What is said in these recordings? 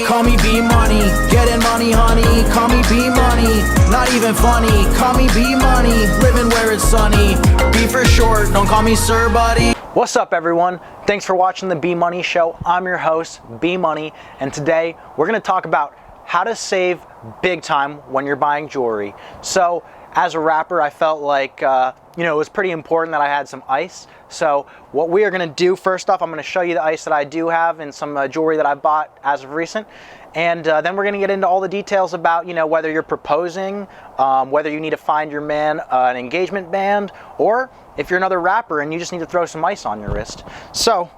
call me B Money. Getting money, honey, call me B Money. Not even funny, call me B Money. Living where it's sunny, B for short, don't call me Sir Buddy. What's up, everyone? Thanks for watching the B Money Show. I'm your host, B Money, and today we're going to talk about how to save big time when you're buying jewelry. So, as a rapper, I felt like it was pretty important that I had some ice. So what we are going to do, first off, I'm going to show you the ice that I do have and some jewelry that I bought as of recent. And then we're going to get into all the details about, whether you're proposing, whether you need to find your man an engagement band, or if you're another rapper and you just need to throw some ice on your wrist. So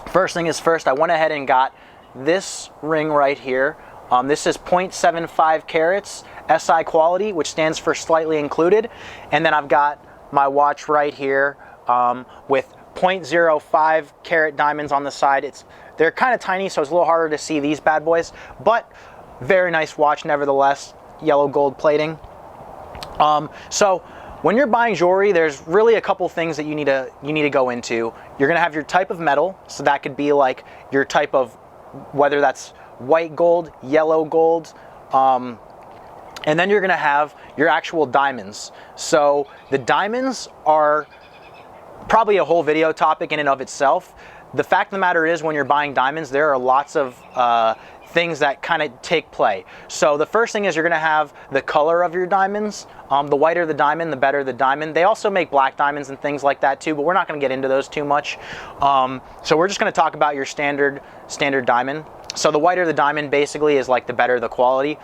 first thing is first, I went ahead and got this ring right here. This is 0.75 carats SI quality, which stands for slightly included. And then I've got my watch right here with 0.05 carat diamonds on the side. They're kind of tiny, so it's a little harder to see these bad boys, but very nice watch nevertheless. Yellow gold plating. So when you're buying jewelry, there's really a couple things that you need to go into. You're gonna have your type of metal, so that could be like your type of, whether that's white gold, yellow gold, and then you're gonna have your actual diamonds. So the diamonds are probably a whole video topic in and of itself. The fact of the matter is, when you're buying diamonds, there are lots of things that kind of take play. So the first thing is you're gonna have the color of your diamonds. The whiter the diamond, the better the diamond. They also make black diamonds and things like that too, but we're not gonna get into those too much. So we're just gonna talk about your standard diamond. So the whiter the diamond basically is like the better the quality.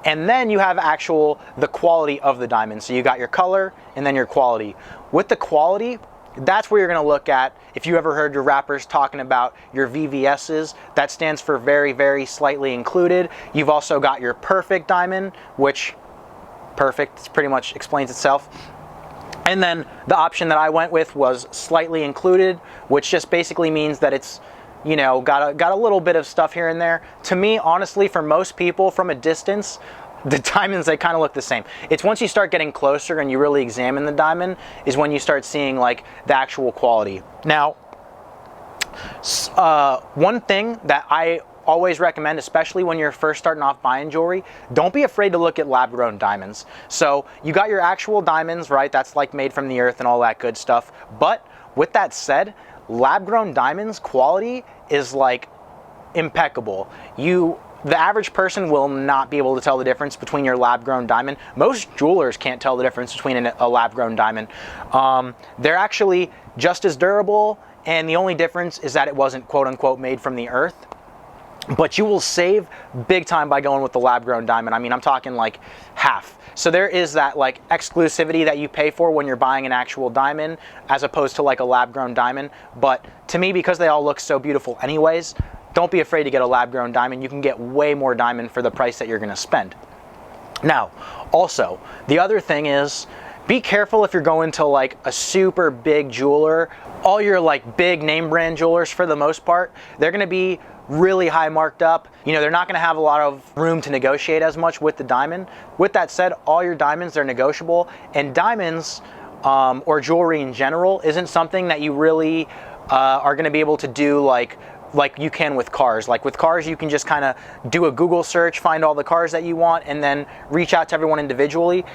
And then you have the quality of the diamond. So you got your color and then your quality. With the quality, that's where you're gonna look at. If you ever heard your rappers talking about your VVS's, that stands for very, very slightly included. You've also got your perfect diamond, which perfect pretty much explains itself. And then the option that I went with was slightly included, which just basically means that it's got a little bit of stuff here and there. To me, honestly, for most people from a distance, the diamonds, they kind of look the same. It's once you start getting closer and you really examine the diamond is when you start seeing like the actual quality. Now, one thing that I always recommend, especially when you're first starting off buying jewelry, don't be afraid to look at lab-grown diamonds. So you got your actual diamonds, right? That's like made from the earth and all that good stuff. But with that said, lab-grown diamonds quality is like impeccable. The average person will not be able to tell the difference between your lab-grown diamond. Most jewelers can't tell the difference between a lab-grown diamond. They're actually just as durable, and the only difference is that it wasn't quote-unquote made from the earth. But you will save big time by going with the lab-grown diamond. I mean, I'm talking like half. So there is that like exclusivity that you pay for when you're buying an actual diamond as opposed to like a lab-grown diamond. But to me, because they all look so beautiful anyways, don't be afraid to get a lab-grown diamond. You can get way more diamond for the price that you're gonna spend. Now, also, the other thing is, be careful if you're going to like a super big jeweler. All your like big name brand jewelers, for the most part, they're gonna be really high marked up. They're not gonna have a lot of room to negotiate as much with the diamond. With that said, all your diamonds, they're negotiable, and diamonds or jewelry in general isn't something that you really are gonna be able to do like you can with cars. Like with cars, you can just kind of do a Google search, find all the cars that you want, and then reach out to everyone individually.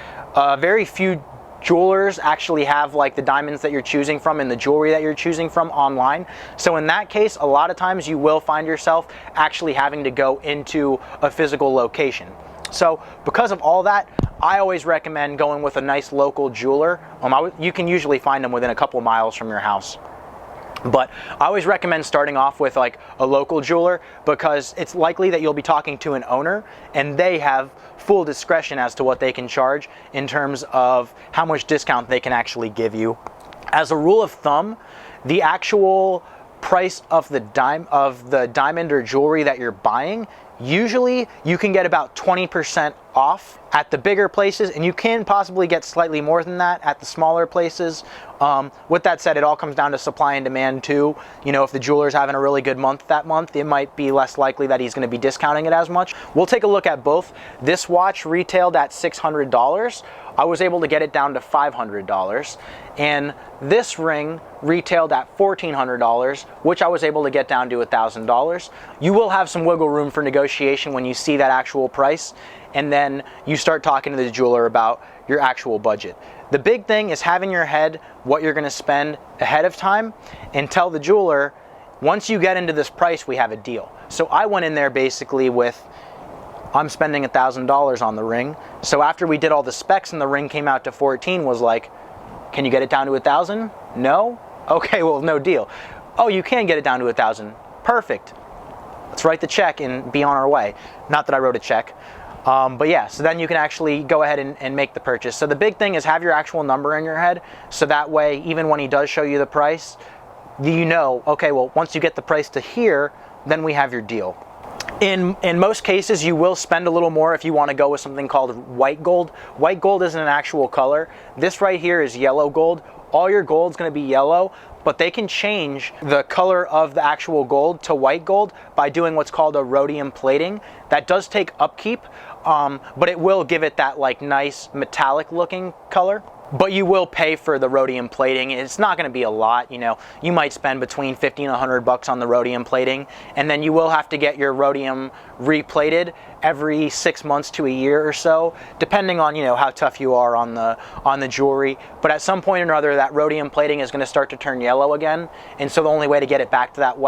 Very few jewelers actually have like the diamonds that you're choosing from and the jewelry that you're choosing from online. So in that case, a lot of times you will find yourself actually having to go into a physical location. So because of all that, I always recommend going with a nice local jeweler. You can usually find them within a couple miles from your house. But I always recommend starting off with like a local jeweler, because it's likely that you'll be talking to an owner and they have full discretion as to what they can charge in terms of how much discount they can actually give you. As a rule of thumb, the actual price of the diamond or jewelry that you're buying, usually you can get about 20% off at the bigger places, and you can possibly get slightly more than that at the smaller places. With that said, it all comes down to supply and demand too. If the jeweler's having a really good month that month, it might be less likely that he's going to be discounting it as much. We'll take a look at both. This watch retailed at $600. I was able to get it down to $500. And this ring retailed at $1,400, which I was able to get down to $1,000. You will have some wiggle room for negotiation when you see that actual price, and then you start talking to the jeweler about your actual budget. The big thing is having in your head what you're gonna spend ahead of time, and tell the jeweler, once you get into this price, we have a deal. So I went in there basically with, I'm spending $1,000 on the ring. So after we did all the specs and the ring came out to 14, was like, can you get it down to 1,000? No? Okay, well, no deal. Oh, you can get it down to 1,000. Perfect. Let's write the check and be on our way. Not that I wrote a check. But yeah, so then you can actually go ahead and make the purchase. So the big thing is have your actual number in your head, so that way, even when he does show you the price, you know, okay, well, once you get the price to here, then we have your deal. In most cases, you will spend a little more if you want to go with something called white gold. White gold isn't an actual color. This right here is yellow gold. All your gold's going to be yellow, but they can change the color of the actual gold to white gold by doing what's called a rhodium plating. That does take upkeep, but it will give it that like nice metallic looking color. But you will pay for the rhodium plating. It's not going to be a lot, you know. You might spend between 50 and 100 bucks on the rhodium plating, and then you will have to get your rhodium replated every 6 months to a year or so, depending on, you know, how tough you are on the jewelry. But at some point or another, that rhodium plating is going to start to turn yellow again, and so the only way to get it back to that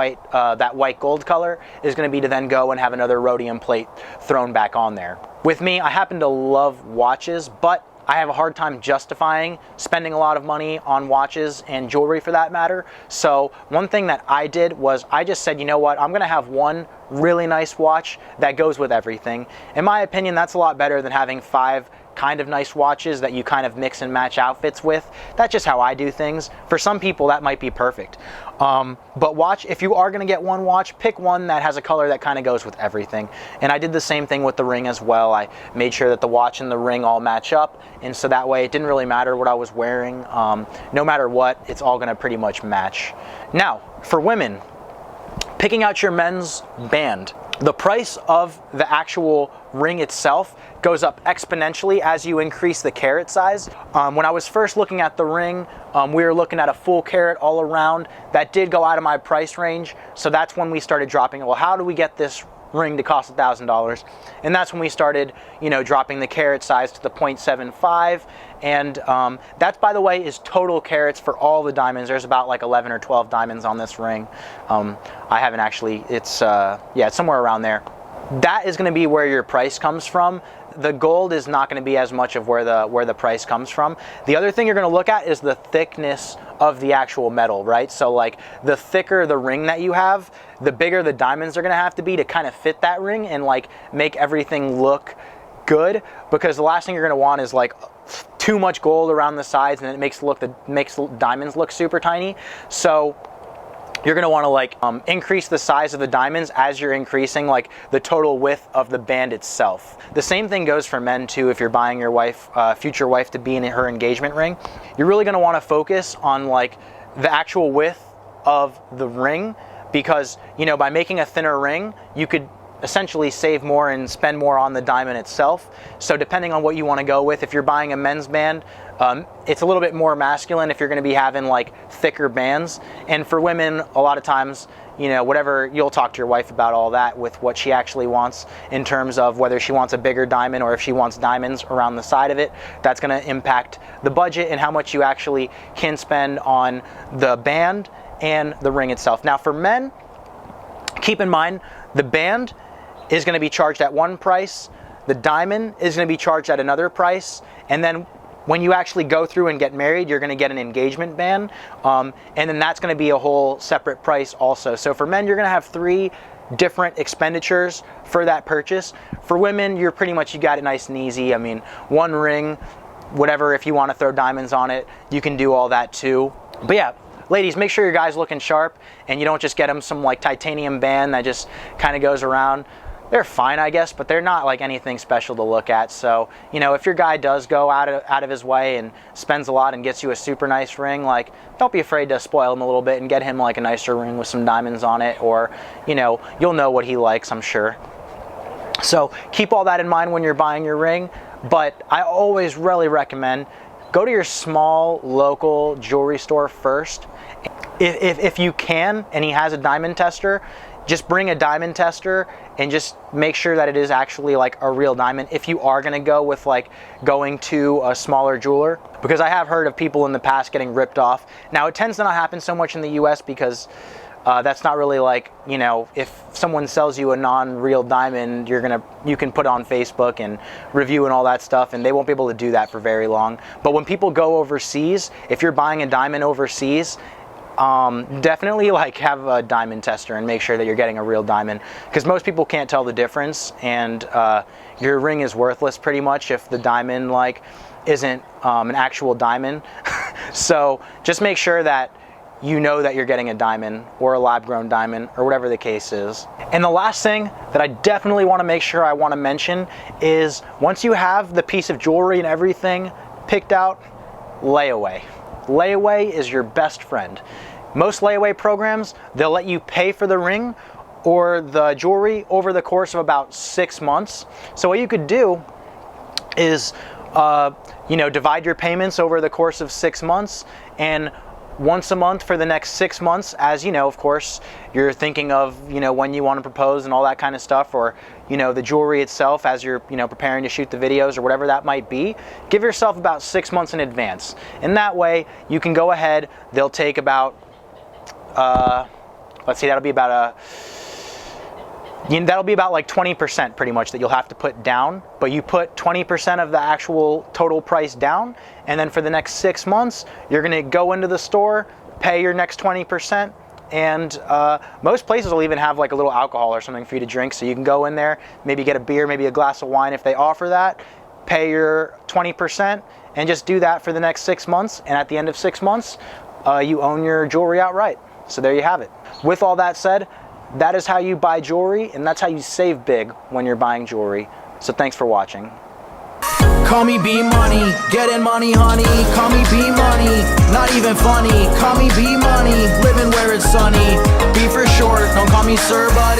white gold color is going to be to then go and have another rhodium plate thrown back on there. With me, I happen to love watches, but I have a hard time justifying spending a lot of money on watches and jewelry for that matter. So one thing that I did was I just said, you know what, I'm gonna have one really nice watch that goes with everything. In my opinion, that's a lot better than having 5 kind of nice watches that you kind of mix and match outfits with. That's just how I do things. For some people, that might be perfect. But watch, if you are gonna get one watch, pick one that has a color that kind of goes with everything. And I did the same thing with the ring as well. I made sure that the watch and the ring all match up, and so that way it didn't really matter what I was wearing. No matter what, it's all gonna pretty much match. Now, for women, picking out your men's band. The price of the actual ring itself goes up exponentially as you increase the carat size. When I was first looking at the ring, we were looking at a full carat all around. That did go out of my price range, so that's when we started dropping it. Well, how do we get this ring to cost $1,000? And that's when we started, you know, dropping the carat size to the 0.75. And that, by the way, is total carats for all the diamonds. There's about like 11 or 12 diamonds on this ring. I haven't actually, it's somewhere around there. That is going to be where your price comes from. The gold is not going to be as much of where the price comes from. The other thing you're going to look at is the thickness of the actual metal, right? So like the thicker the ring that you have, the bigger the diamonds are going to have to be to kind of fit that ring and like make everything look good, because the last thing you're going to want is like too much gold around the sides, and it makes diamonds look super tiny. So you're going to want to like increase the size of the diamonds as you're increasing like the total width of the band itself. The same thing goes for men too. If you're buying your wife, future wife, to be in her engagement ring, you're really going to want to focus on like the actual width of the ring, because, you know, by making a thinner ring, you could essentially save more and spend more on the diamond itself. So depending on what you want to go with, if you're buying a men's band, it's a little bit more masculine if you're going to be having like thicker bands. And for women, a lot of times, you know, whatever, you'll talk to your wife about all that with what she actually wants in terms of whether she wants a bigger diamond or if she wants diamonds around the side of it. That's going to impact the budget and how much you actually can spend on the band and the ring itself. Now for men, keep in mind, the band is going to be charged at one price, the diamond is going to be charged at another price, and then when you actually go through and get married, you're going to get an engagement band, and then that's going to be a whole separate price also. So for men, you're going to have 3 different expenditures for that purchase. For women, you got it nice and easy. I mean, one ring, whatever, if you want to throw diamonds on it, you can do all that too. But yeah, ladies, make sure your guy's looking sharp, and you don't just get him some like titanium band that just kind of goes around. They're fine, I guess, but they're not like anything special to look at. So, you know, if your guy does go out of his way and spends a lot and gets you a super nice ring, like, don't be afraid to spoil him a little bit and get him like a nicer ring with some diamonds on it, or, you know, you'll know what he likes, I'm sure. So keep all that in mind when you're buying your ring, but I always really recommend go to your small local jewelry store first. If you can, and he has a diamond tester, just bring a diamond tester and just make sure that it is actually like a real diamond if you are gonna go with like going to a smaller jeweler, because I have heard of people in the past getting ripped off. Now it tends to not happen so much in the US because that's not really like, you know, if someone sells you a non-real diamond, you can put on Facebook and review and all that stuff, and they won't be able to do that for very long. But when people go overseas, if you're buying a diamond overseas, definitely like have a diamond tester and make sure that you're getting a real diamond, because most people can't tell the difference, and your ring is worthless pretty much if the diamond like isn't an actual diamond. So just make sure that you know that you're getting a diamond or a lab-grown diamond or whatever the case is. And the last thing that I definitely want to make sure I want to mention is once you have the piece of jewelry and everything picked out, layaway. Layaway is your best friend. Most layaway programs, they'll let you pay for the ring or the jewelry over the course of about 6 months. So what you could do is, you know, divide your payments over the course of 6 months, and once a month for the next 6 months, as you know, of course, you're thinking of, you know, when you want to propose and all that kind of stuff, or, you know, the jewelry itself as you're, you know, preparing to shoot the videos or whatever that might be. Give yourself about 6 months in advance. And that way you can go ahead, they'll take about, let's see, that'll be about like 20% pretty much that you'll have to put down, but you put 20% of the actual total price down, and then for the next 6 months, you're gonna go into the store, pay your next 20%, and most places will even have like a little alcohol or something for you to drink, so you can go in there, maybe get a beer, maybe a glass of wine if they offer that, pay your 20%, and just do that for the next 6 months, and at the end of 6 months, you own your jewelry outright. So there you have it. With all that said, that is how you buy jewelry, and that's how you save big when you're buying jewelry. So thanks for watching. Call me B Money, getting money, honey. Call me B Money, not even funny. Call me B Money, living where it's sunny. B for short, don't call me sir, but